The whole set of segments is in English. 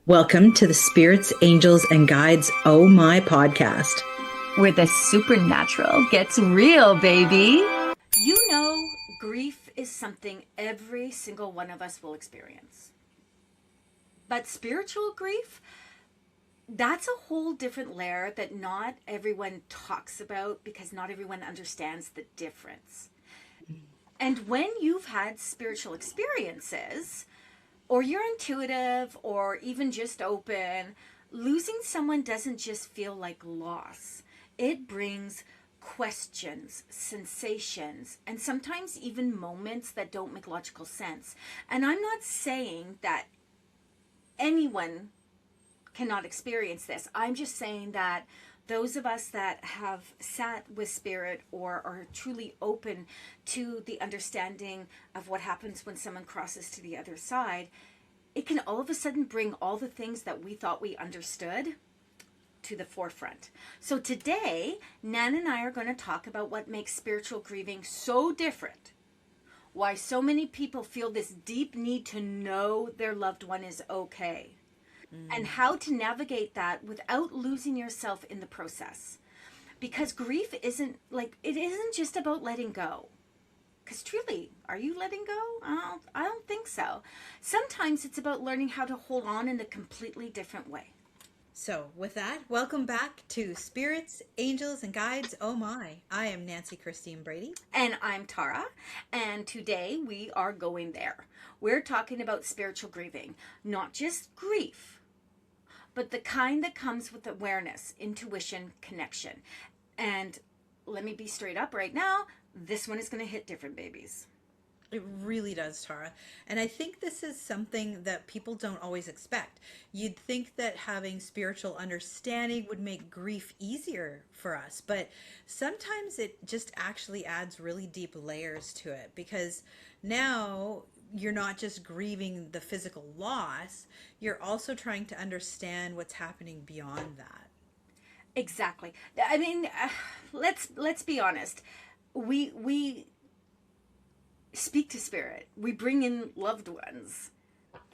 Welcome to the Spirits, Angels, and Guides Oh My podcast. Where the supernatural gets real, baby. You know, grief is something every single one of us will experience. But spiritual grief, that's a whole different layer that not everyone talks about because not everyone understands the difference. And when you've had spiritual experiences, or you're intuitive, or even just open, losing someone doesn't just feel like loss. It brings questions, sensations, and sometimes even moments that don't make logical sense. And I'm not saying that anyone cannot experience this. I'm just saying that those of us that have sat with spirit or are truly open to the understanding of what happens when someone crosses to the other side, it can all of a sudden bring all the things that we thought we understood to the forefront. So today, Nan and I are going to talk about what makes spiritual grieving so different. Why so many people feel this deep need to know their loved one is okay. And how to navigate that without losing yourself in the process. Because grief isn't just about letting go. Because truly, are you letting go? I don't think so. Sometimes it's about learning how to hold on in a completely different way. So, with that, welcome back to Spirits, Angels, and Guides Oh My. I am Nancy Christine Brady. And I'm Tara, and today we are going there. We're talking about spiritual grieving, not just grief, but the kind that comes with awareness, intuition, connection. And let me be straight up right now, this one is going to hit different, babies. It really does, Tara. And I think this is something that people don't always expect. You'd think that having spiritual understanding would make grief easier for us, but sometimes it just actually adds really deep layers to it because now you're not just grieving the physical loss, you're also trying to understand what's happening beyond that. Exactly. I mean, let's be honest. We speak to spirit. We bring in loved ones.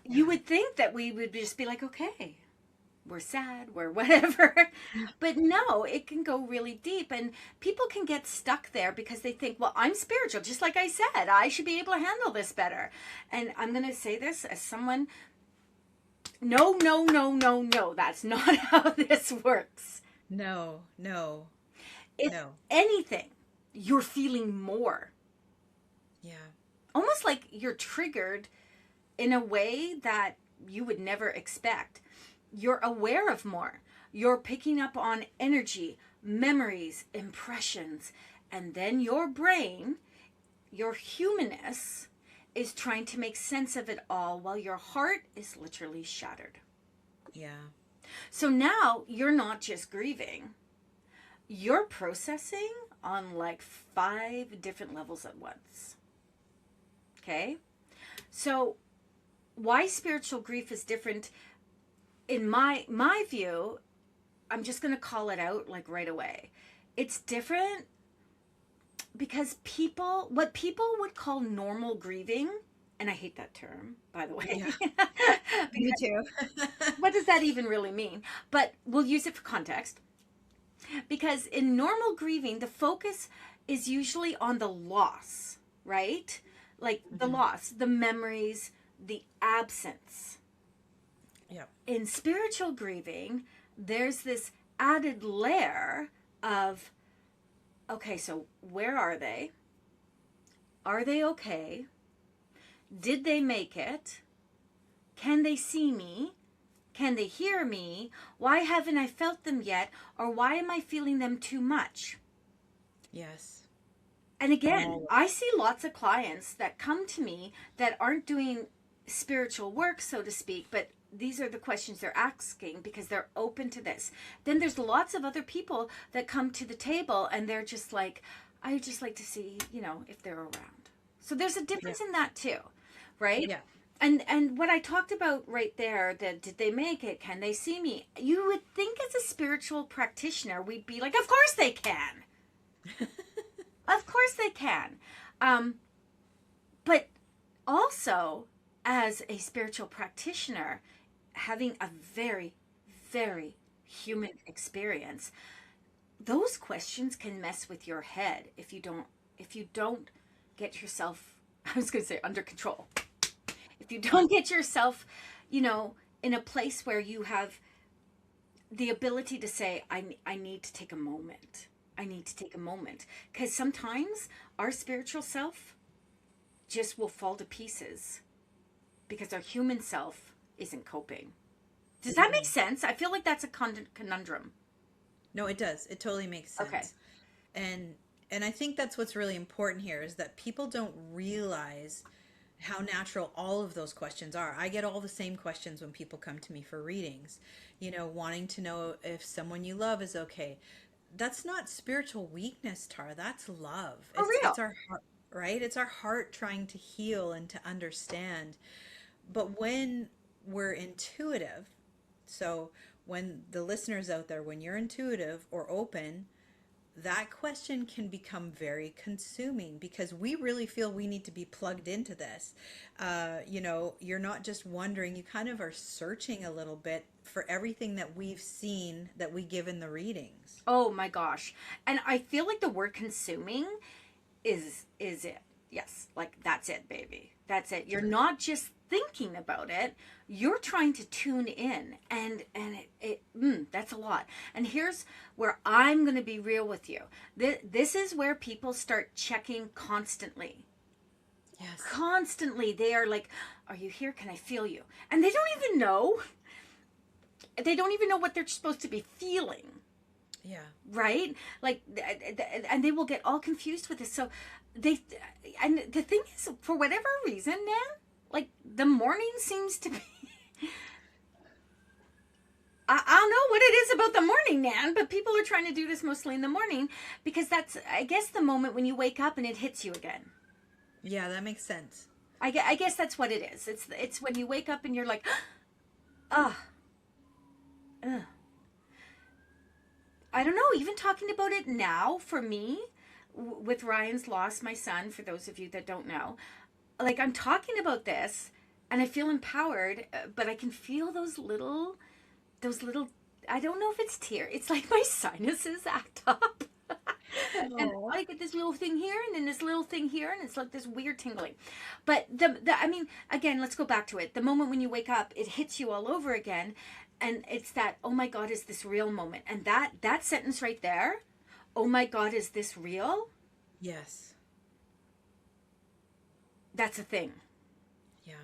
You would think that we would just be like, okay, we're sad, we're whatever. But no, it can go really deep. And people can get stuck there because they think, well, I'm spiritual. Just like I said, I should be able to handle this better. And I'm going to say this as someone, no, no, no, no, no. That's not how this works. No, no, If no. anything, you're feeling more. Yeah. Almost like you're triggered in a way that you would never expect. You're aware of more. You're picking up on energy, memories, impressions, and then your brain, your humanness, is trying to make sense of it all while your heart is literally shattered. Yeah. So now you're not just grieving, you're processing on like 5 different levels at once. Okay? So why spiritual grief is different in my view, I'm just going to call it out like right away. It's different because what people would call normal grieving, and I hate that term, by the way. Yeah. Me too. What does that even really mean? But we'll use it for context. Because in normal grieving, the focus is usually on the loss, right? Like the loss, the memories, the absence. Yeah. In spiritual grieving, there's this added layer of, okay, so where are they? Are they okay? Did they make it? Can they see me? Can they hear me? Why haven't I felt them yet? Or why am I feeling them too much? Yes. And again, I see lots of clients that come to me that aren't doing spiritual work, so to speak, but these are the questions they're asking because they're open to this. Then there's lots of other people that come to the table and they're just like, I just like to see, if they're around. So there's a difference in that too, right? Yeah. And what I talked about right there, that did they make it? Can they see me? You would think as a spiritual practitioner, we'd be like, of course they can. Of course they can. But also, as a spiritual practitioner, having a very, very human experience, those questions can mess with your head if you don't get yourself, I was going to say, under control. If you don't get yourself, in a place where you have the ability to say, I need to take a moment. I need to take a moment. Because sometimes our spiritual self just will fall to pieces because our human self isn't coping. Does that make sense? I feel like that's a conundrum. No, it does. It totally makes sense. Okay. And I think that's what's really important here is that people don't realize how natural all of those questions are. I get all the same questions when people come to me for readings, wanting to know if someone you love is okay. That's not spiritual weakness, Tara. That's love. For real. It's our heart, right? It's our heart trying to heal and to understand. But when we're intuitive, so when the listeners out there, when you're intuitive or open, that question can become very consuming because we really feel we need to be plugged into this. You're not just wondering, you kind of are searching a little bit for everything that we've seen that we give in the readings. Oh my gosh. And I feel like the word consuming is it. Yes. Like that's it, baby. That's it. You're not just thinking about it. You're trying to tune in and that's a lot. And here's where I'm going to be real with you. This is where people start checking constantly. Yes. Constantly. They are like, are you here? Can I feel you? And they don't even know. They don't even know what they're supposed to be feeling. Yeah. Right? Like, and they will get all confused with this. So and the thing is, for whatever reason, Nan, like the morning seems to be, I don't know what it is about the morning, Nan, but people are trying to do this mostly in the morning because that's, I guess, the moment when you wake up and it hits you again. Yeah, that makes sense. I guess that's what it is. It's when you wake up and you're like, I don't know, even talking about it now for me, with Ryan's loss, my son, for those of you that don't know, like I'm talking about this and I feel empowered, but I can feel those little, I don't know if it's tears. It's like my sinuses act up. And I get this little thing here and then this little thing here and it's like this weird tingling. But I mean, again, let's go back to it. The moment when you wake up, it hits you all over again. And it's that, oh my God, is this real moment? And that sentence right there, oh my God, is this real? Yes. That's a thing. Yeah.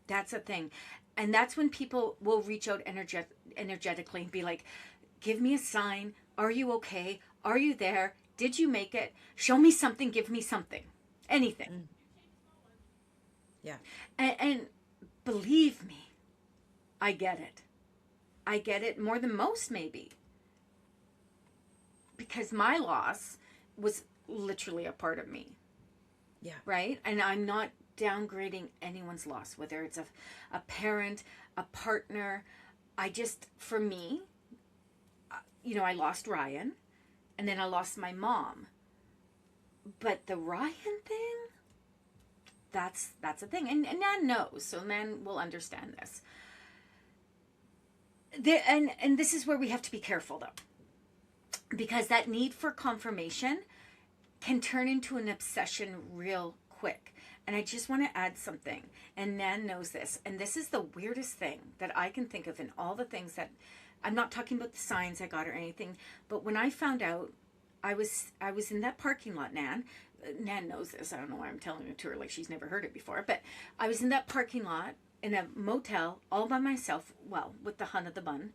That's a thing. And that's when people will reach out energetically and be like, give me a sign. Are you okay? Are you there? Did you make it? Show me something. Give me something. Anything. Yeah. And believe me, I get it. I get it more than most, maybe. Because my loss was literally a part of me. Yeah. Right? And I'm not downgrading anyone's loss, whether it's a parent, a partner. For me, I lost Ryan and then I lost my mom. But the Ryan thing, that's a thing. And Nan knows, so Nan will understand this. And this is where we have to be careful, though. Because that need for confirmation can turn into an obsession real quick. And I just want to add something. And Nan knows this. And this is the weirdest thing that I can think of in all the things that... I'm not talking about the signs I got or anything. But when I found out, I was in that parking lot, Nan. Nan knows this. I don't know why I'm telling it to her like she's never heard it before. But I was in that parking lot in a motel all by myself, well, with the hun of the bun,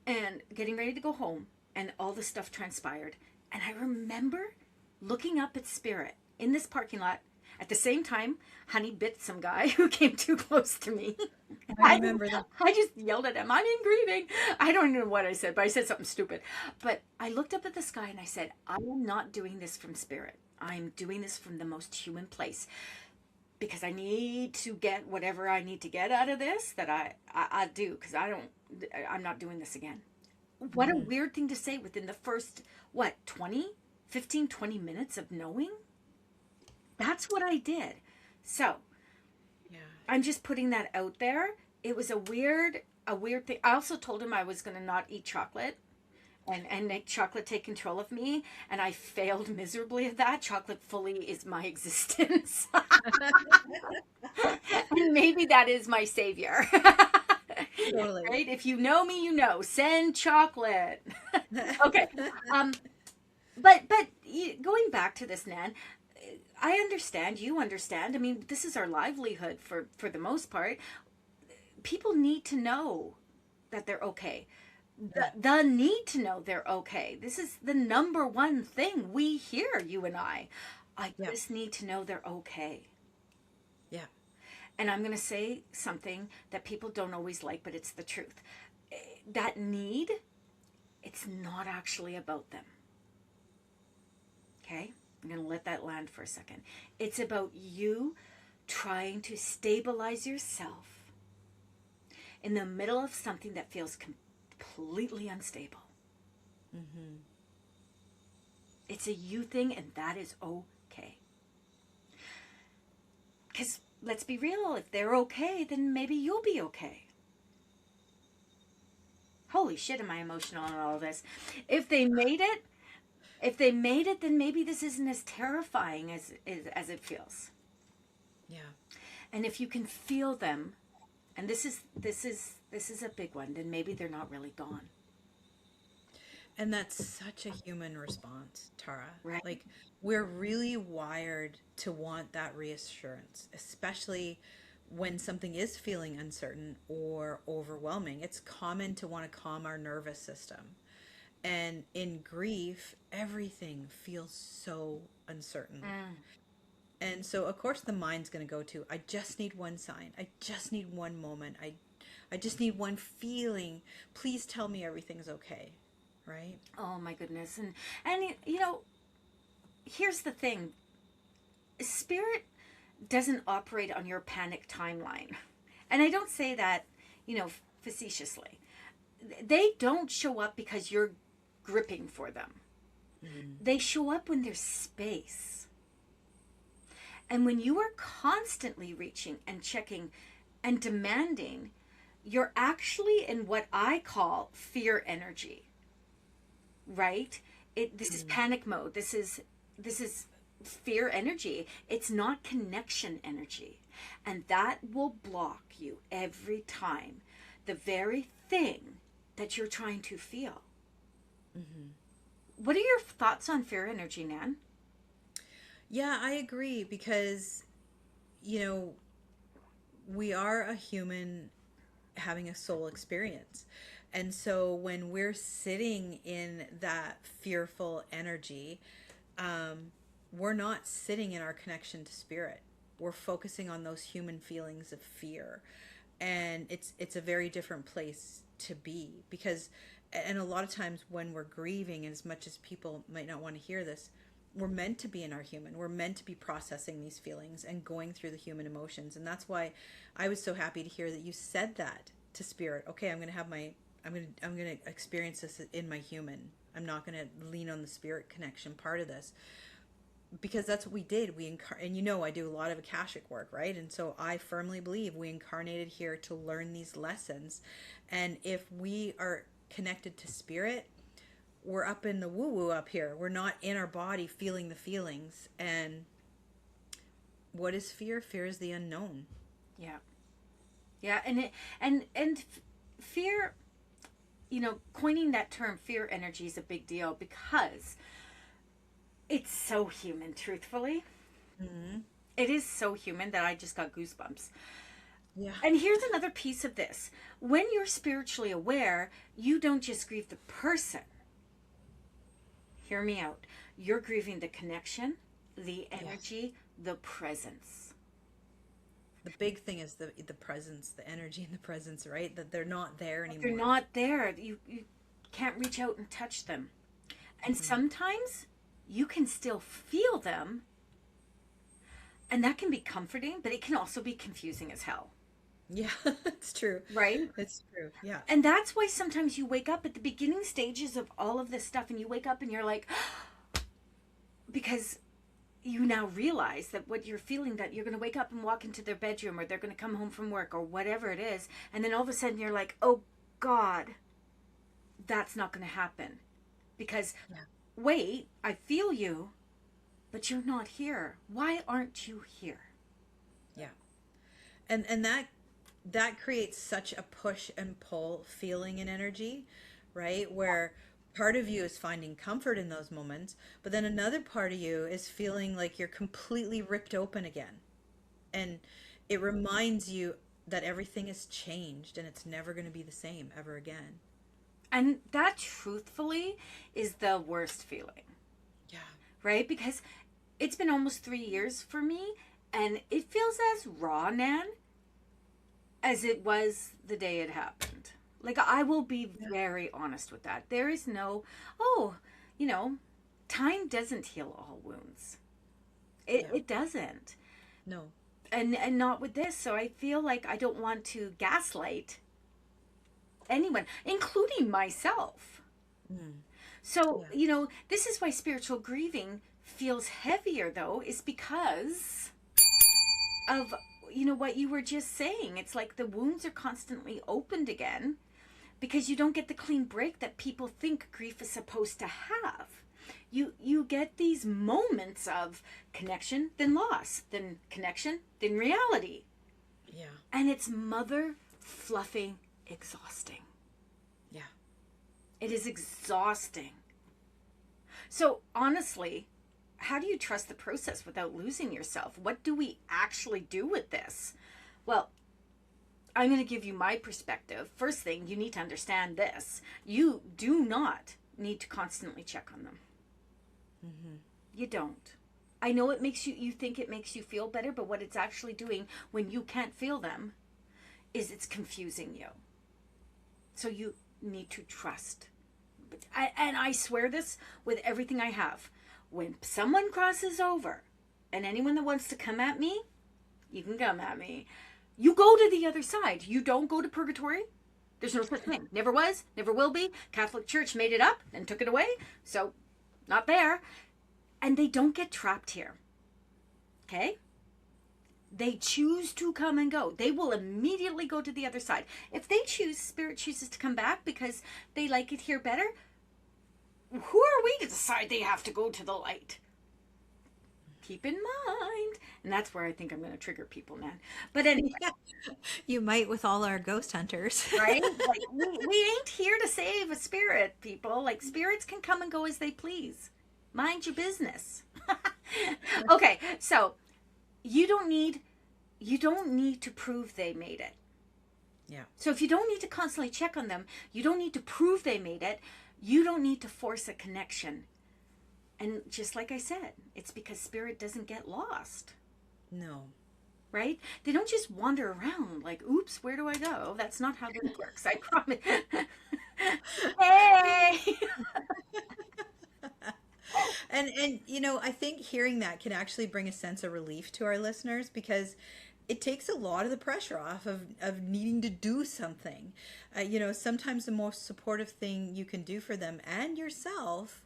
and getting ready to go home. And all the stuff transpired. And I remember looking up at Spirit in this parking lot. At the same time, Honey bit some guy who came too close to me. I remember that. I just yelled at him, I'm in grieving. I don't know what I said, but I said something stupid. But I looked up at the sky and I said, I am not doing this from Spirit. I'm doing this from the most human place. Because I need to get whatever I need to get out of this that I do. Because I'm not doing this again. What a weird thing to say within the first, 20 minutes of knowing? That's what I did. So, yeah. I'm just putting that out there. It was a weird, a weird thing. I also told him I was going to not eat chocolate and make chocolate take control of me. And I failed miserably at that. Chocolate fully is my existence. And maybe that is my savior. Totally. Right? If you know me, you know. Send chocolate. Okay. But going back to this, Nan, I understand. You understand. I mean, this is our livelihood for the most part. People need to know that they're okay. The need to know they're okay. This is the number one thing we hear, you and I. I Yeah. just need to know they're okay. Yeah. And I'm going to say something that people don't always like, but it's the truth. That need, it's not actually about them. Okay? I'm going to let that land for a second. It's about you trying to stabilize yourself in the middle of something that feels completely unstable. Mm-hmm. It's a you thing, and that is okay. Because let's be real, if they're okay, then maybe you'll be okay. Holy shit, am I emotional on all of this. If they made it, then maybe this isn't as terrifying as it feels. Yeah. And if you can feel them, and this is a big one, then maybe they're not really gone. And that's such a human response, Tara. Right. Like, we're really wired to want that reassurance, especially when something is feeling uncertain or overwhelming. It's common to want to calm our nervous system. And in grief, everything feels so uncertain. And so, of course, the mind's going to go to, I just need one sign. I just need one moment. I just need one feeling. Please tell me everything's okay. Right? Oh my goodness. And here's the thing. Spirit doesn't operate on your panic timeline. And I don't say that, facetiously. They don't show up because you're gripping for them. Mm-hmm. They show up when there's space. And when you are constantly reaching and checking and demanding, you're actually in what I call fear energy. Right? This is panic mode. This is fear energy. It's not connection energy. And that will block you every time. The very thing that you're trying to feel. Mm-hmm. What are your thoughts on fear energy, Nan? Yeah, I agree because, we are a human having a soul experience. And so when we're sitting in that fearful energy, we're not sitting in our connection to spirit. We're focusing on those human feelings of fear. And it's a very different place to be because, and a lot of times when we're grieving, as much as people might not want to hear this, we're meant to be in our human. We're meant to be processing these feelings and going through the human emotions. And that's why I was so happy to hear that you said that to spirit. Okay, I'm going to experience this in my human. I'm not going to lean on the spirit connection part of this. Because that's what we did. And I do a lot of Akashic work, right? And so I firmly believe we incarnated here to learn these lessons. And if we are connected to spirit, we're up in the woo-woo up here. We're not in our body feeling the feelings. And what is fear? Fear is the unknown. Yeah. Yeah, and fear, coining that term fear energy is a big deal because it's so human, truthfully. Mm-hmm. It is so human that I just got goosebumps. Yeah. And here's another piece of this. When you're spiritually aware, you don't just grieve the person. Hear me out. You're grieving the connection, the energy, the presence. The big thing is the presence, the energy and the presence, right? That they're not there anymore. They're not there. You can't reach out and touch them. And sometimes you can still feel them. And that can be comforting, but it can also be confusing as hell. Yeah, it's true. Right? It's true. Yeah. And that's why sometimes you wake up at the beginning stages of all of this stuff and you wake up and you're like, because, you now realize that what you're feeling, that you're going to wake up and walk into their bedroom, or they're going to come home from work, or whatever it is, and then all of a sudden you're like, oh God, that's not going to happen. Because wait, I feel you, but you're not here. Why aren't you here? Yeah. And that creates such a push and pull feeling and energy, right? Where part of you is finding comfort in those moments, but then another part of you is feeling like you're completely ripped open again. And it reminds you that everything has changed and it's never going to be the same ever again. And that truthfully is the worst feeling. Yeah. Right? Because it's been almost 3 years for me, and it feels as raw, Nan, as it was the day it happened. Like, I will be very honest with that. There is no, time doesn't heal all wounds. It doesn't. No. And not with this. So I feel like I don't want to gaslight anyone, including myself. So, this is why spiritual grieving feels heavier, though, is because of, what you were just saying. It's like the wounds are constantly opened again because you don't get the clean break that people think grief is supposed to have. You get these moments of connection, then loss, then connection, then reality. Yeah. And it's mother fluffing exhausting. Yeah. It is exhausting. So honestly, how do you trust the process without losing yourself? What do we actually do with this? Well, I'm going to give you my perspective. First thing, you need to understand this. You do not need to constantly check on them. You don't. I know it makes you think it makes you feel better, but what it's actually doing when you can't feel them is it's confusing you. So you need to trust. And I swear this with everything I have. When someone crosses over, and anyone that wants to come at me, you can come at me. You go to the other side. You don't go to purgatory. There's no such thing. Never was, never will be. Catholic Church made it up and took it away. So, not there. And they don't get trapped here. Okay? They choose to come and go. They will immediately go to the other side. If they choose, Spirit chooses to come back because they like it here better, who are we to decide they have to go to the light? Keep in mind. And that's where I think I'm going to trigger people, man. But anyway. You might with all our ghost hunters. Right? Like, we ain't here to save a spirit, people. Like, spirits can come and go as they please. Mind your business. Okay, so you don't need to prove they made it. Yeah. So if you don't need to constantly check on them, you don't need to prove they made it, you don't need to force a connection. And just like I said, it's because spirit doesn't get lost. No. Right? They don't just wander around like, oops, where do I go? That's not how this works, I promise. Hey! And I think hearing that can actually bring a sense of relief to our listeners, because it takes a lot of the pressure off of needing to do something. Sometimes the most supportive thing you can do for them and yourself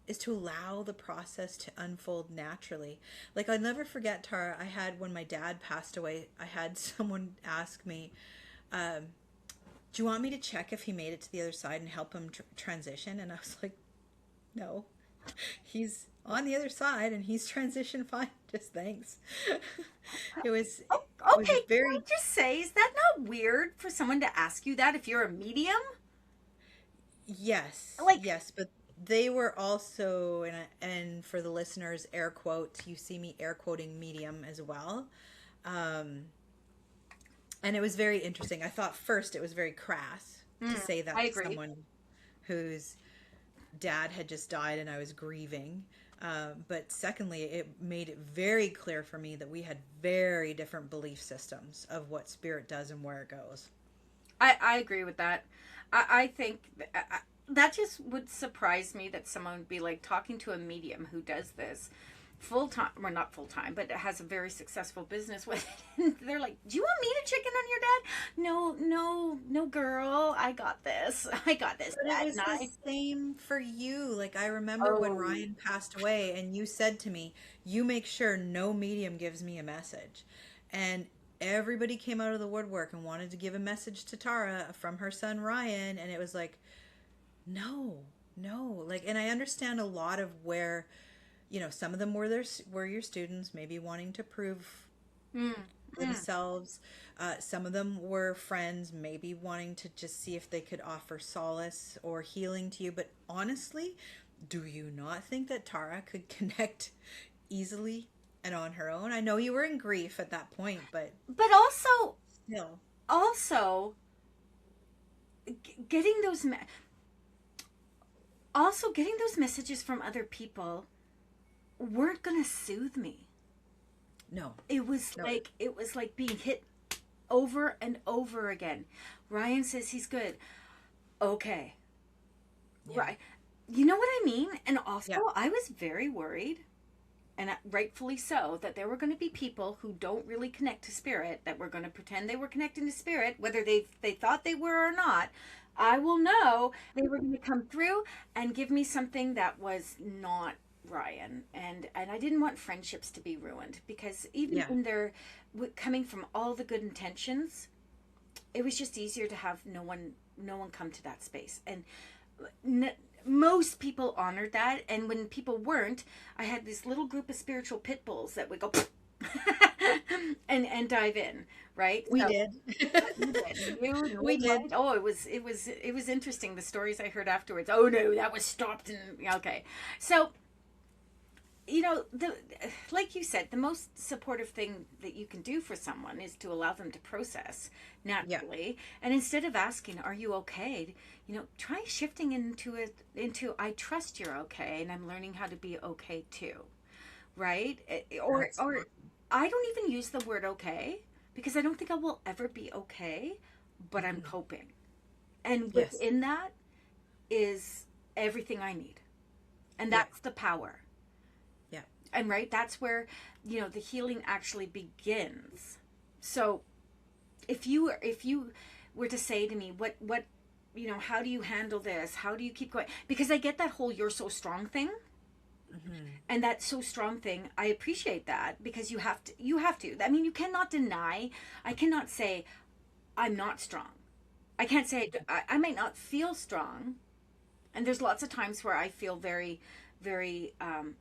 is to allow the process to unfold naturally. Like, I'll never forget, Tara, when my dad passed away, I had someone ask me, do you want me to check if he made it to the other side and help him transition? And I was like, no. He's on the other side and he's transitioned fine. Just thanks. It was very. Can I just say, is that not weird for someone to ask you that if you're a medium? Yes. Yes, but they were also, and for the listeners, air quotes. You see me air quoting medium as well. And it was very interesting. I thought first it was very crass to say that to someone whose dad had just died and I was grieving. But secondly, it made it very clear for me that we had very different belief systems of what spirit does and where it goes. I agree with that. I think that just would surprise me that someone would be like talking to a medium who does this full time, well, not full time, but has a very successful business with it. And they're like, "Do you want me to chicken on your dad?" No, no, no, girl. I got this. I got this. But it Dad was and the I. same for you. Like, I remember when Oh, Ryan passed away, and you said to me, "You make sure no medium gives me a message." And everybody came out of the woodwork and wanted to give a message to Tara from her son Ryan, and it was like, no, no. Like, and I understand a lot of where, some of them were your students, maybe wanting to prove mm, mm. themselves. Some of them were friends, maybe wanting to just see if they could offer solace or healing to you. But honestly, do you not think that Tara could connect easily and on her own? I know you were in grief at that point, but But also, still. also getting those, also getting those messages from other people weren't gonna soothe me. No, no. It was like being hit over and over again. Ryan says he's good. Okay. Yeah. Right. You know what I mean? And also, Yeah. I was very worried, and rightfully so, that there were going to be people who don't really connect to spirit, that were going to pretend they were connecting to spirit, whether they thought they were or not. I will know they were going to come through and give me something that was not Ryan, and I didn't want friendships to be ruined, because even Yeah. when they're coming from all the good intentions, it was just easier to have no one come to that space. And most people honored that, and when people weren't, I had this little group of spiritual pit bulls that would go and dive in, right? We So did. you We did. right? Oh, it was interesting, the stories I heard afterwards. Oh no, that was stopped. And okay, so the like you said, the most supportive thing that you can do for someone is to allow them to process Yeah. naturally. And instead of asking, "Are you okay?" try shifting into "I trust you're okay, and I'm learning how to be okay too." Right? That's Or I don't even use the word okay, because I don't think I will ever be okay, but I'm coping. And yes. within that is everything I need. And Yeah. that's the power. Yeah. And right, that's where, the healing actually begins. So if you were to say to me, what how do you handle this? How do you keep going? Because I get that whole "you're so strong" thing. And that "so strong" thing, I appreciate that, because you have to. I mean, you cannot deny. I cannot say I'm not strong. I can't say I might not feel strong. And there's lots of times where I feel very, very,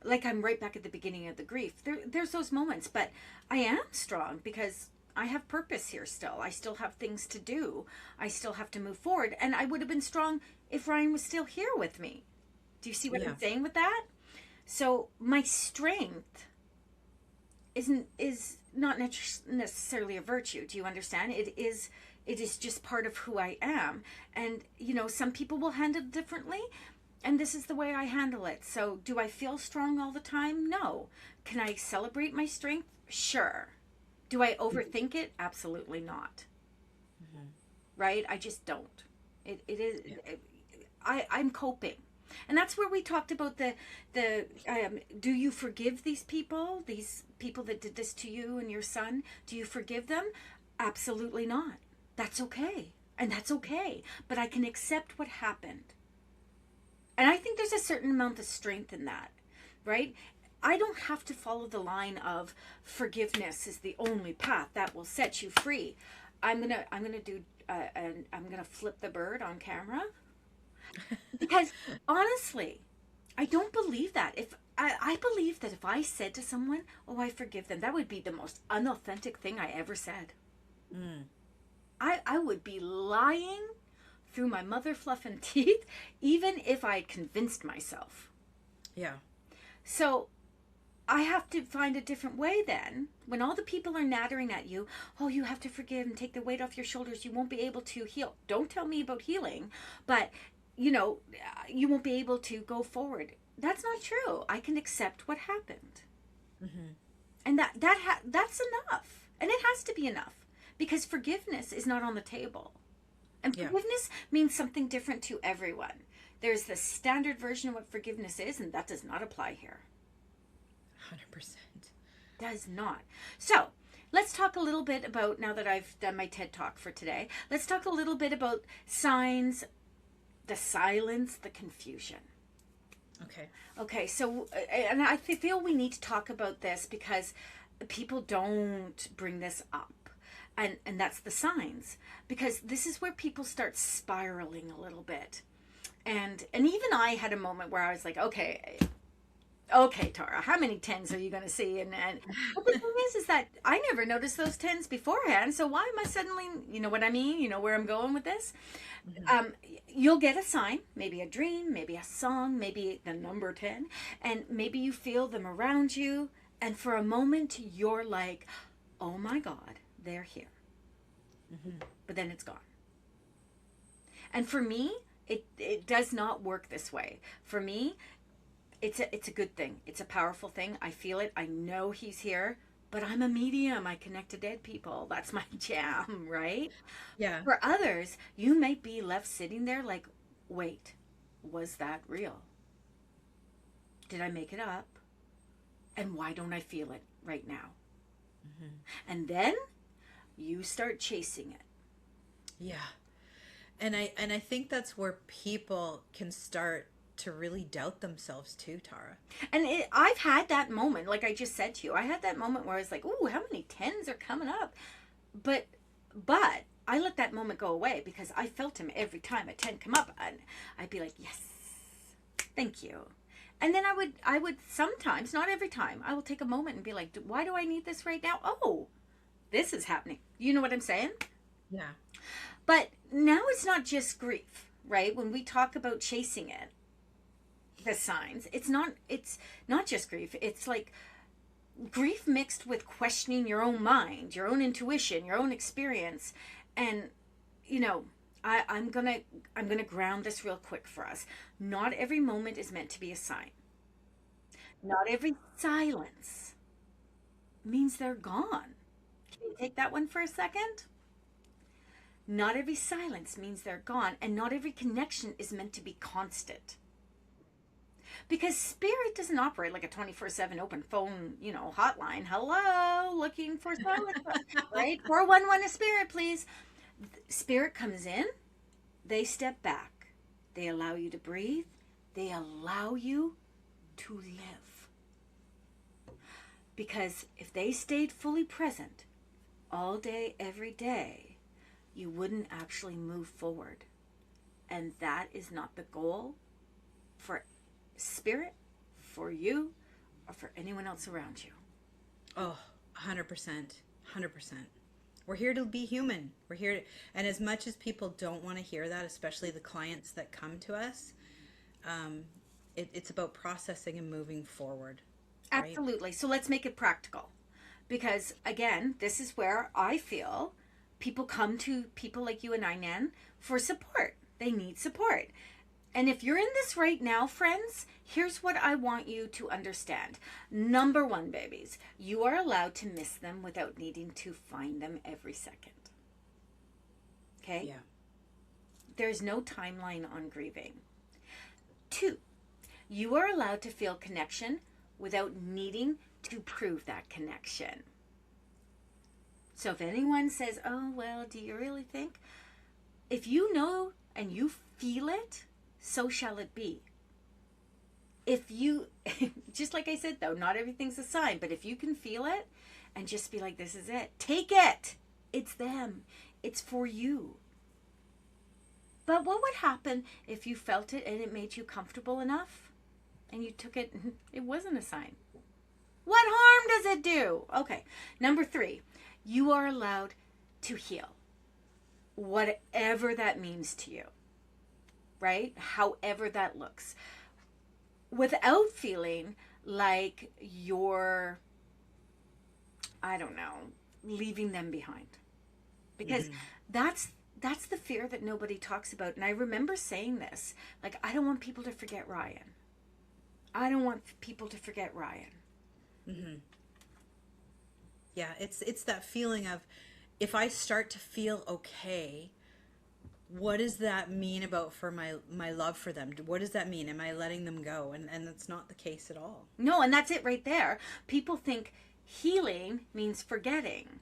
like I'm right back at the beginning of the grief. There's those moments, but I am strong because I have purpose here still. I still have things to do. I still have to move forward. And I would have been strong if Ryan was still here with me. Do you see what Yeah. I'm saying with that? So my strength is not necessarily a virtue. Do you understand? It is just part of who I am. And some people will handle it differently, and this is the way I handle it. So do I feel strong all the time? No. Can I celebrate my strength? Sure. Do I overthink it? Absolutely not. Right? I just don't. It is. Yeah. I'm coping. And that's where we talked about the do you forgive these people that did this to you and your son? Do you forgive them? Absolutely not. That's okay. And that's okay. But I can accept what happened. And I think there's a certain amount of strength in that, right? I don't have to follow the line of forgiveness is the only path that will set you free. I'm gonna do and I'm gonna flip the bird on camera, because honestly, I don't believe that. If I believe that if I said to someone, "Oh, I forgive them," that would be the most unauthentic thing I ever said. I would be lying through my mother fluffing teeth, even if I convinced myself. Yeah. So I have to find a different way then. When all the people are nattering at you, "Oh, you have to forgive and take the weight off your shoulders. You won't be able to heal." Don't tell me about healing, but you won't be able to go forward. That's not true. I can accept what happened. And that's enough. And it has to be enough, because forgiveness is not on the table. And Yeah. forgiveness means something different to everyone. There's the standard version of what forgiveness is, and that does not apply here. 100%. Does not. So let's talk a little bit about, now that I've done my TED Talk for today, let's talk a little bit about signs, the silence, the confusion. Okay. Okay, so, and I feel we need to talk about this because people don't bring this up. And that's the signs. Because this is where people start spiraling a little bit. And even I had a moment where I was like, okay, Tara, how many 10s are you going to see? And but the thing is that I never noticed those 10s beforehand. So why am I suddenly, you know what I mean? You know where I'm going with this? Mm-hmm. You'll get a sign, maybe a dream, maybe a song, maybe the number 10, and maybe you feel them around you. And for a moment, you're like, oh my God, they're here. Mm-hmm. But then it's gone. And for me, it does not work this way. For me, it's a good thing. It's a powerful thing. I feel it. I know he's here, but I'm a medium. I connect to dead people. That's my jam, right? Yeah. For others, you might be left sitting there like, wait, was that real? Did I make it up? And why don't I feel it right now? Mm-hmm. And then you start chasing it. Yeah. And I think that's where people can start to really doubt themselves too, Tara. And I've had that moment, like I just said to you. I had that moment where I was like, ooh, how many 10s are coming up? But I let that moment go away because I felt him every time a 10 come up. And I'd be like, yes, thank you. And then I would sometimes, not every time, I will take a moment and be like, why do I need this right now? Oh, this is happening. You know what I'm saying? Yeah. But now it's not just grief, right? When we talk about chasing it, the signs, it's not just grief. It's like grief mixed with questioning your own mind, your own intuition, your own experience. And, you know, I'm gonna ground this real quick for us. Not every moment is meant to be a sign. Not every silence means they're gone. Can you take that one for a second? Not every silence means they're gone, and not every connection is meant to be constant. Because spirit doesn't operate like a 24/7 open phone, hotline. Hello, looking for silence, right? 411 is spirit, please. Spirit comes in, they step back. They allow you to breathe. They allow you to live. Because if they stayed fully present all day, every day, you wouldn't actually move forward. And that is not the goal for spirit, for you, or for anyone else around you. Oh, 100%. 100%. We're here to be human. We're here to, and as much as people don't want to hear that, especially the clients that come to us, it's about processing and moving forward. Right? Absolutely. So let's make it practical. Because again, this is where I feel people come to people like you and I, Nan, for support. They need support. And if you're in this right now, friends, here's what I want you to understand. Number one, babies, you are allowed to miss them without needing to find them every second. Okay? Yeah. There's no timeline on grieving. 2, you are allowed to feel connection without needing to prove that connection. So if anyone says, oh, well, do you really think? If you know and you feel it, so shall it be. If you, just like I said, though, not everything's a sign, but if you can feel it and just be like, this is it, take it. It's them. It's for you. But what would happen if you felt it and it made you comfortable enough and you took it and it wasn't a sign? What harm does it do? Okay. Number 3, you are allowed to heal. Whatever that means to you. Right? However that looks. Without feeling like you're, I don't know, leaving them behind. Because that's the fear that nobody talks about. And I remember saying this, like, I don't want people to forget Ryan. I don't want people to forget Ryan. Mm-hmm. Yeah, it's that feeling of, if I start to feel okay, what does that mean about for my love for them? What does that mean? Am I letting them go? And that's not the case at all. No, and that's it right there. People think healing means forgetting,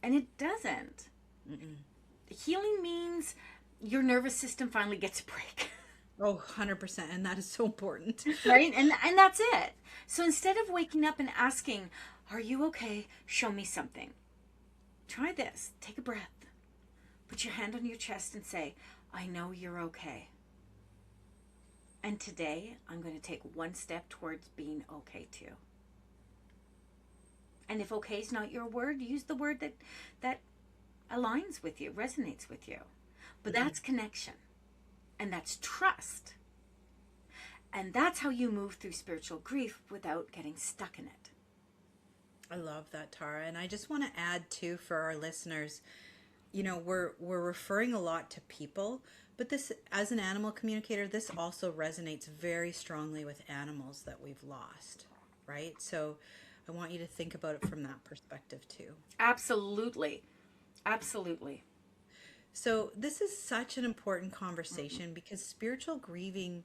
and it doesn't. Mm-mm. Healing means your nervous system finally gets a break. Oh, 100%. And that is so important. Right? And that's it. So instead of waking up and asking, are you okay? Show me something. Try this. Take a breath. Put your hand on your chest and say, I know you're okay. And today I'm going to take one step towards being okay too. And if okay is not your word, use the word that aligns with you, resonates with you. But that's connection. And that's trust. And that's how you move through spiritual grief without getting stuck in it. I love that, Tara. And I just want to add too, for our listeners, you know, we're referring a lot to people, but this, as an animal communicator, this also resonates very strongly with animals that we've lost, right? So I want you to think about it from that perspective too. Absolutely. Absolutely. So this is such an important conversation because spiritual grieving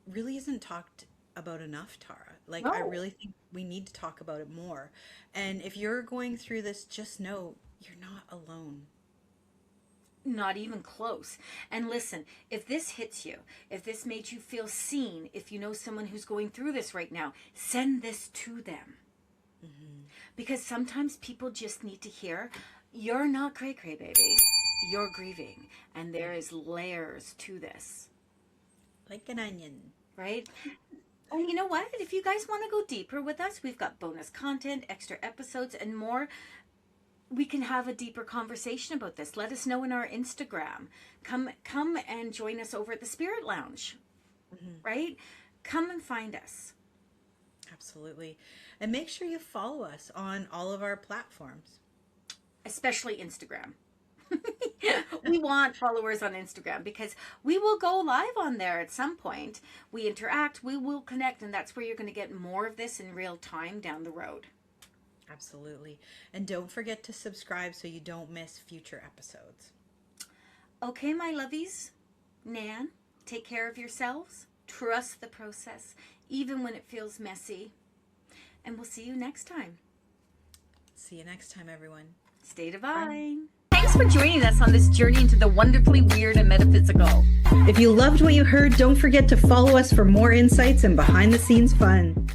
really isn't talked about enough, Tara. Like, No. I really think we need to talk about it more. And if you're going through this, just know you're not alone. Not even close. And listen, if this hits you, if this made you feel seen, if you know someone who's going through this right now, send this to them. Mm-hmm. Because sometimes people just need to hear, you're not cray cray, baby. You're grieving. And there is layers to this. Like an onion. Right? And you know what? If you guys want to go deeper with us, we've got bonus content, extra episodes, and more. We can have a deeper conversation about this. Let us know in our Instagram. Come and join us over at the Spirit Lounge. Mm-hmm. Right? Come and find us. Absolutely. And make sure you follow us on all of our platforms. Especially Instagram. We want followers on Instagram because we will go live on there at some point. We interact, we will connect, and that's where you're going to get more of this in real time down the road. Absolutely. And don't forget to subscribe so you don't miss future episodes. Okay, my lovies. Nan, take care of yourselves. Trust the process, even when it feels messy. And we'll see you next time. See you next time, everyone. Stay divine. Thanks for joining us on this journey into the wonderfully weird and metaphysical. If you loved what you heard, don't forget to follow us for more insights and behind the scenes fun.